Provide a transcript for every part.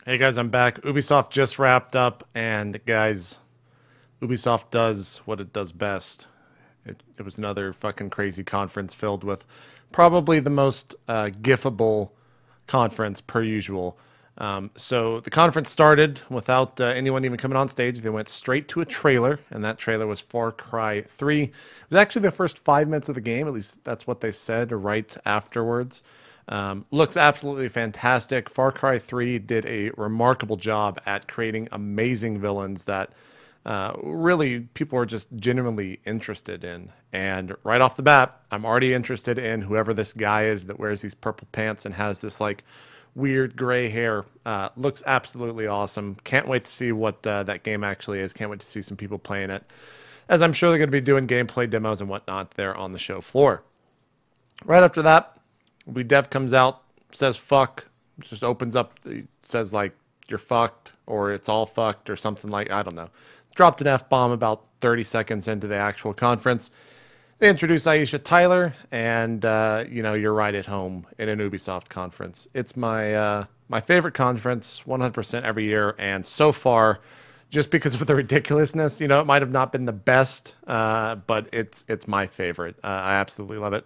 Hey guys, I'm back. Ubisoft just wrapped up, and guys, Ubisoft does what it does best. It was another fucking crazy conference filled with probably the most gifable conference per usual. So the conference started without anyone even coming on stage. They went straight to a trailer, and that trailer was Far Cry 3. It was actually the first 5 minutes of the game, at least that's what they said right afterwards. Looks absolutely fantastic. Far Cry 3 did a remarkable job at creating amazing villains that really people are just genuinely interested in. And right off the bat, I'm already interested in whoever this guy is that wears these purple pants and has this like weird gray hair. Looks absolutely awesome. Can't wait to see what that game actually is. Can't wait to see some people playing it, as I'm sure they're going to be doing gameplay demos and whatnot there on the show floor. Right after that, Dev comes out, says fuck, just opens up, says like, you're fucked, or it's all fucked, or something like, I don't know. Dropped an F-bomb about 30 seconds into the actual conference. They introduce Aisha Tyler, and, you know, you're right at home in an Ubisoft conference. It's my favorite conference, 100% every year, and so far, just because of the ridiculousness, you know, it might have not been the best, but it's my favorite. I absolutely love it.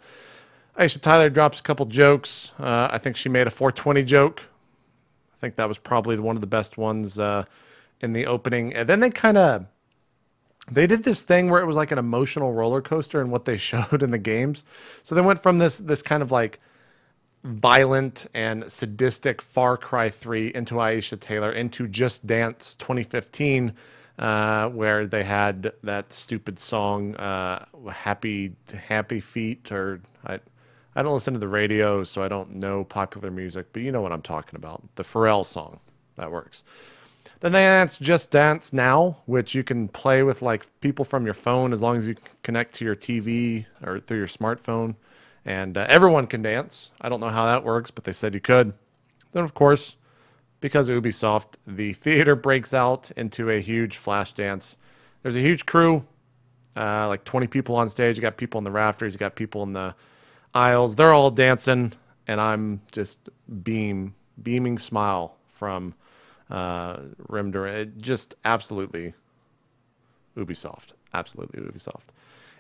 Aisha Tyler drops a couple jokes. I think she made a 420 joke. I think that was probably one of the best ones in the opening. And then they did this thing where it was like an emotional roller coaster in what they showed in the games. So they went from this kind of like violent and sadistic Far Cry 3 into Aisha Tyler into Just Dance 2015, where they had that stupid song, Happy Feet, or I don't listen to the radio, so I don't know popular music, but you know what I'm talking about. The Pharrell song. That works. Then they announced Just Dance Now, which you can play with like people from your phone as long as you connect to your TV or through your smartphone. And everyone can dance. I don't know how that works, but they said you could. Then, of course, because of Ubisoft, the theater breaks out into a huge flash dance. There's a huge crew, like 20 people on stage. You got people in the rafters. You got people in the aisles. They're all dancing, and I'm just beaming smile from rim to rim. Just absolutely Ubisoft. Absolutely Ubisoft.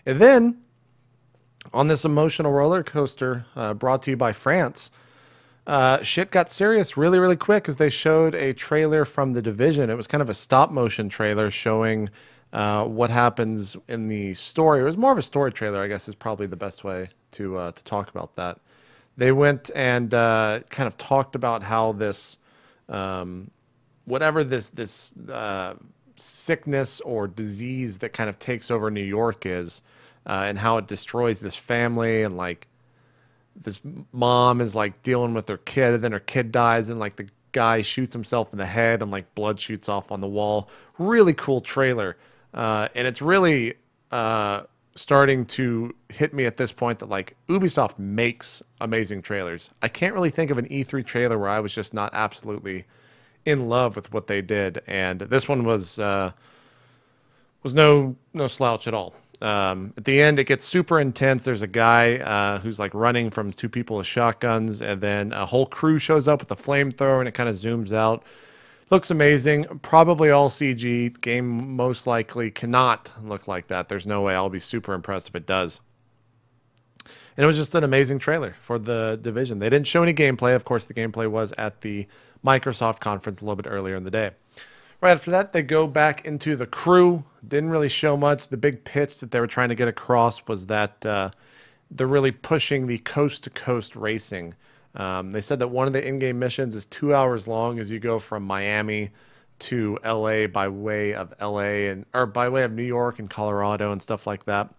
And then, on this emotional roller coaster brought to you by France, shit got serious really, really quick as they showed a trailer from The Division. It was kind of a stop-motion trailer showing what happens in the story. It was more of a story trailer, I guess, is probably the best way to talk about that. They went and kind of talked about how this, whatever this sickness or disease that kind of takes over New York is, and how it destroys this family, and like this mom is like dealing with her kid, and then her kid dies, and like the guy shoots himself in the head, and like blood shoots off on the wall. Really cool trailer. And it's really starting to hit me at this point that like Ubisoft makes amazing trailers. I can't really think of an E3 trailer where I was just not absolutely in love with what they did, and this one was no slouch at all. At the end, it gets super intense. There's a guy who's like running from two people with shotguns, and then a whole crew shows up with a flamethrower, and it kind of zooms out. Looks amazing. Probably all CG. Game most likely cannot look like that. There's no way. I'll be super impressed if it does. And it was just an amazing trailer for The Division. They didn't show any gameplay. Of course, the gameplay was at the Microsoft conference a little bit earlier in the day. Right after that, they go back into the crew. Didn't really show much. The big pitch that they were trying to get across was that they're really pushing the coast-to-coast racing. They said that one of the in-game missions is 2 hours long as you go from Miami to LA by way of or by way of New York and Colorado and stuff like that.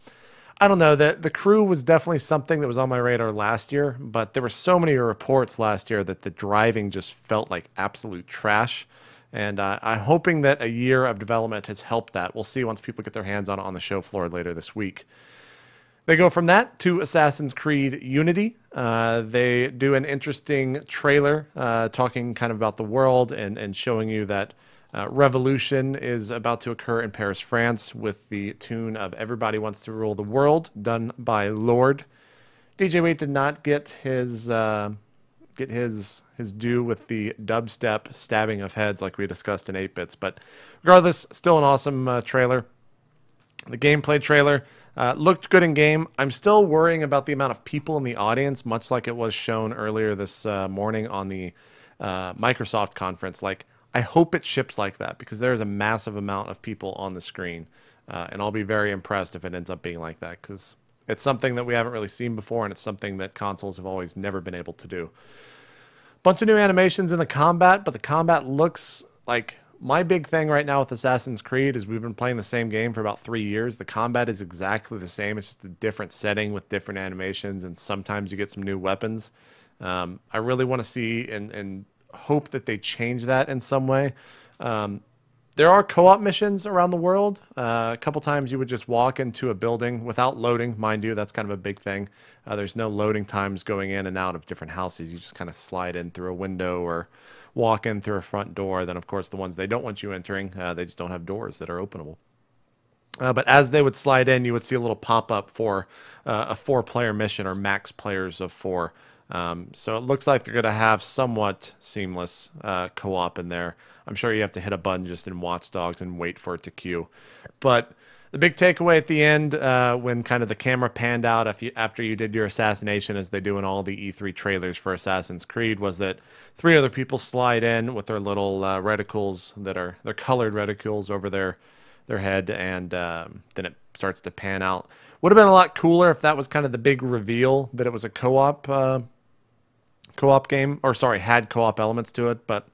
I don't know. The crew was definitely something that was on my radar last year, but there were so many reports last year that the driving just felt like absolute trash. And I'm hoping that a year of development has helped that. We'll see once people get their hands on the show floor later this week. They go from that to Assassin's Creed Unity. They do an interesting trailer talking kind of about the world and showing you that revolution is about to occur in Paris, France, with the tune of Everybody Wants to Rule the World, done by Lord. DJ Wade did not get his get his due with the dubstep stabbing of heads like we discussed in 8-bits. But regardless, still an awesome trailer. The gameplay trailer looked good in game. I'm still worrying about the amount of people in the audience, much like it was shown earlier this morning on the Microsoft conference. Like, I hope it ships like that because there is a massive amount of people on the screen. And I'll be very impressed if it ends up being like that because it's something that we haven't really seen before, and it's something that consoles have always never been able to do. Bunch of new animations in the combat, but the combat looks like... My big thing right now with Assassin's Creed is we've been playing the same game for about 3 years. The combat is exactly the same. It's just a different setting with different animations, and sometimes you get some new weapons. I really want to see and hope that they change that in some way. There are co-op missions around the world. A couple times you would just walk into a building without loading, mind you. That's kind of a big thing. There's no loading times going in and out of different houses. You just kind of slide in through a window or walk in through a front door. Then, of course, the ones they don't want you entering, they just don't have doors that are openable. But as they would slide in, you would see a little pop-up for a 4-player mission or max players of 4. So it looks like they're going to have somewhat seamless co-op in there. I'm sure you have to hit a button just in Watch Dogs and wait for it to queue. But the big takeaway at the end, when kind of the camera panned out after you did your assassination, as they do in all the E3 trailers for Assassin's Creed, was that 3 other people slide in with their little reticles that are their colored reticles over their head, and then it starts to pan out. Would have been a lot cooler if that was kind of the big reveal that it was a co-op game, or sorry, had co-op elements to it, but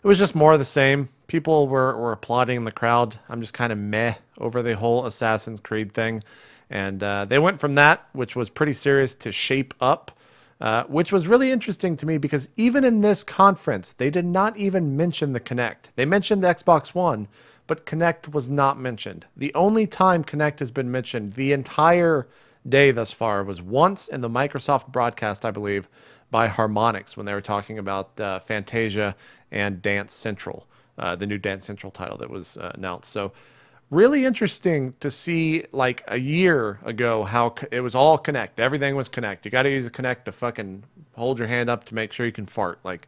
it was just more of the same. People were applauding in the crowd. I'm just kind of meh over the whole Assassin's Creed thing. And they went from that, which was pretty serious, to Shape Up, which was really interesting to me because even in this conference, they did not even mention the Kinect. They mentioned the Xbox One, but Kinect was not mentioned. The only time Kinect has been mentioned the entire day thus far was once in the Microsoft broadcast, I believe, by Harmonix when they were talking about Fantasia and Dance Central. The new Dance Central title that was announced. So really interesting to see, like a year ago, how it was all Kinect. Everything was Kinect. You got to use a Kinect to fucking hold your hand up to make sure you can fart. Like,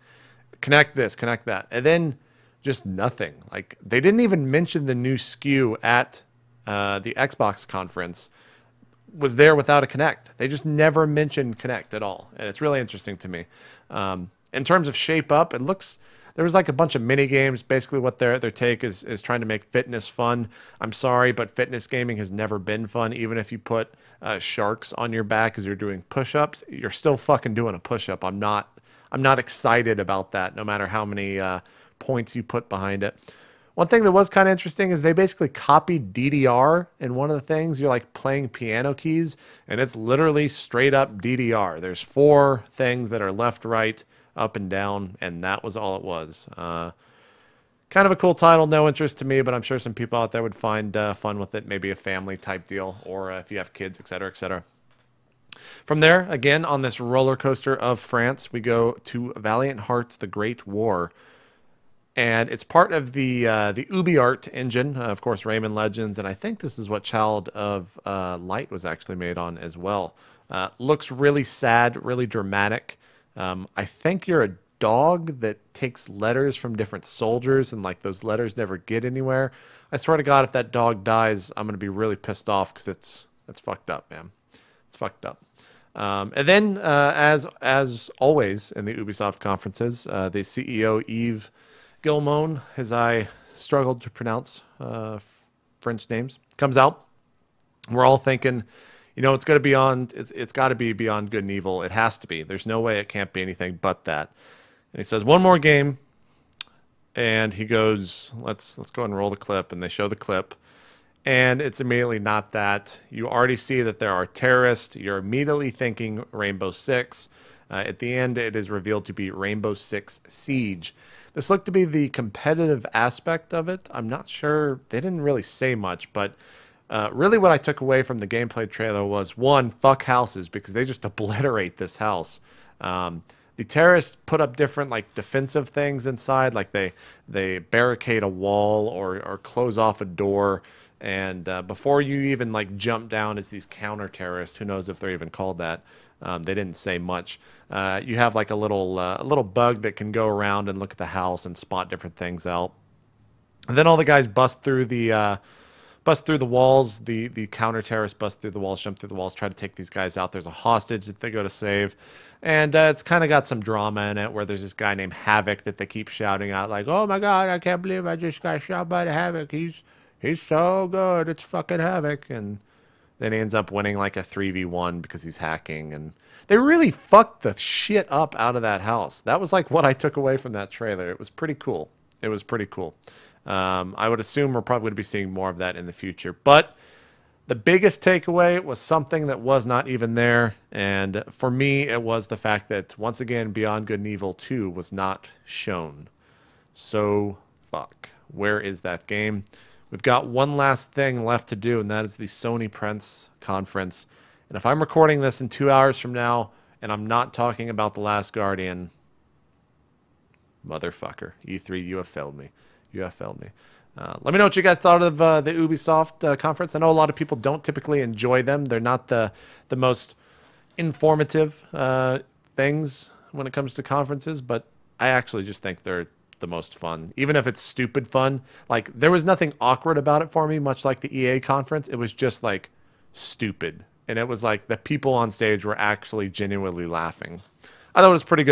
Kinect this, Kinect that. And then just nothing. Like, they didn't even mention the new SKU at the Xbox conference was there without a Kinect. They just never mentioned Kinect at all. And it's really interesting to me. In terms of Shape Up, it looks... There was like a bunch of mini games. Basically, what their take is trying to make fitness fun. I'm sorry, but fitness gaming has never been fun. Even if you put sharks on your back as you're doing push-ups, you're still fucking doing a push-up. I'm not excited about that, no matter how many points you put behind it. One thing that was kind of interesting is they basically copied DDR in one of the things. You're like playing piano keys, and it's literally straight up DDR. There's 4 things that are left, right, up and down, and that was all it was. Kind of a cool title, no interest to me, but I'm sure some people out there would find fun with it, maybe a family type deal, or if you have kids, etc., etc. From there, again, on this roller coaster of France, we go to Valiant Hearts: The Great War, and it's part of the UbiArt engine, of course, Rayman Legends, and I think this is what Child of Light was actually made on as well. Looks really sad, really dramatic. I think you're a dog that takes letters from different soldiers, and like those letters never get anywhere. I swear to God, if that dog dies, I'm gonna be really pissed off because it's fucked up, man. It's fucked up. And then, as always in the Ubisoft conferences, the CEO Yves Guillemot, as I struggled to pronounce French names, comes out. We're all thinking, you know, it's got to be beyond good and evil. It has to be. There's no way it can't be anything but that. And he says, one more game. And he goes, let's go and roll the clip. And they show the clip. And it's immediately not that. You already see that there are terrorists. You're immediately thinking Rainbow Six. At the end, it is revealed to be Rainbow Six Siege. This looked to be the competitive aspect of it. I'm not sure. They didn't really say much, but... really what I took away from the gameplay trailer was, one, fuck houses, because they just obliterate this house. The terrorists put up different like defensive things inside, like they barricade a wall or close off a door, and before you even like jump down as these counter terrorists, who knows if they're even called that, They didn't say much. You have like a little bug that can go around and look at the house and spot different things out. And then all the guys bust through the walls. The counter terrorists bust through the walls, jump through the walls, try to take these guys out. There's a hostage that they go to save, and it's kind of got some drama in it, where there's this guy named Havoc that they keep shouting out like, "Oh my God, I can't believe I just got shot by the Havoc. He's so good. It's fucking Havoc." And then he ends up winning like a 3v1 because he's hacking, and they really fucked the shit up out of that house. That was like what I took away from that trailer. It was pretty cool. It was pretty cool. I would assume we're probably going to be seeing more of that in the future. But the biggest takeaway was something that was not even there. And for me, it was the fact that, once again, Beyond Good and Evil 2 was not shown. So, fuck. Where is that game? We've got one last thing left to do, and that is the Sony Press Conference. And if I'm recording this in 2 hours from now, and I'm not talking about The Last Guardian, motherfucker, E3, you have failed me. You have failed me. Let me know what you guys thought of the Ubisoft conference. I know a lot of people don't typically enjoy them. They're not the most informative things when it comes to conferences, but I actually just think they're the most fun. Even if it's stupid fun. Like, there was nothing awkward about it for me, much like the EA conference. It was just, like, stupid. And it was like the people on stage were actually genuinely laughing. I thought it was pretty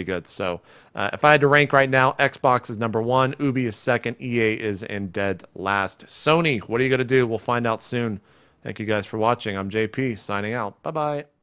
good. So if I had to rank right now, Xbox is number 1, Ubi is 2nd, EA is in dead last. Sony, what are you going to do? We'll find out soon. Thank you guys for watching. I'm JP, signing out. Bye-bye.